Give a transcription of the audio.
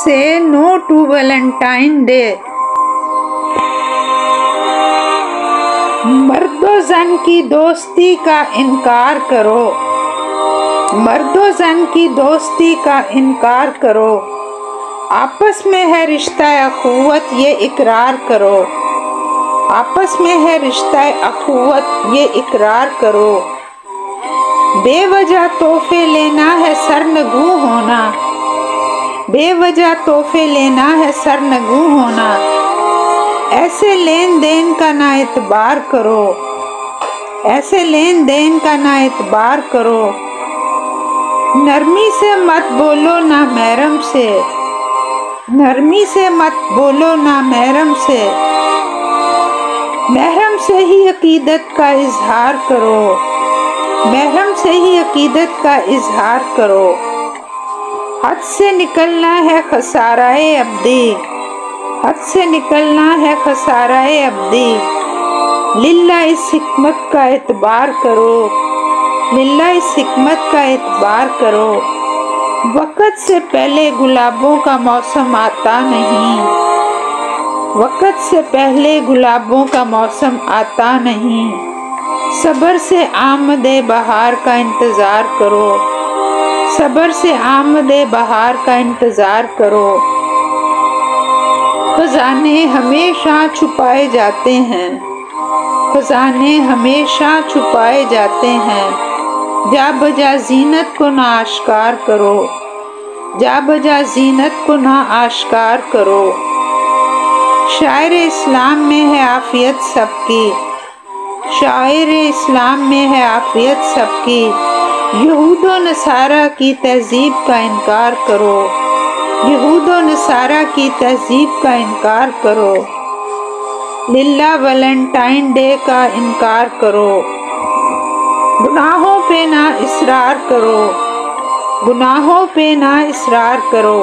Say no to Valentine Day. मर्दो जन की दोस्ती का इनकार करो, मर्दो जन की दोस्ती का इनकार करो, आपस में है रिश्ता अखुवत ये इकरार करो, आपस में है रिश्ता अखुवत ये इकरार करो। बेवजह तोहफे लेना है सरनगू होना, बेवजह तोहफे लेना है सरनगू होना, ऐसे लेन देन का ना एतबार करो, ऐसे लेन देन का ना एतबार करो। नरमी से मत बोलो ना महरम से, नरमी से मत बोलो ना महरम से, महरम से ही अकीदत का इजहार करो, महरम से ही अकीदत का इजहार करो। हद से निकलना है खसाराए अब्दी, हद से निकलना है खसाराए अब्दी, लिल्ला इस हिकमत का एतबार करो, लिल्ला इस हिकमत का एतबार करो। वक़्त से पहले गुलाबों का मौसम आता नहीं, वक़्त से पहले गुलाबों का मौसम आता नहीं, सब्र से आमदे बहार का इंतज़ार करो, सब्र से आमदे बहार का इंतज़ार करो। खजाने हमेशा छुपाए जाते हैं, खजाने हमेशा छुपाए जाते हैं, जा बजा जीनत को ना आश्कार करो, जा बजा जीनत को ना आश्कार करो। शायर इस्लाम में है आफियत सबकी, शायर इस्लाम में है आफियत सबकी, यहूदो नसारा की तहजीब का इनकार करो, यहूदो नसारा की तहजीब का इनकार करो। लिल्ला वैलेंटाइन डे का इनकार करो, गुनाहों पे ना इसरार करो, गुनाहों पे ना इसरार करो।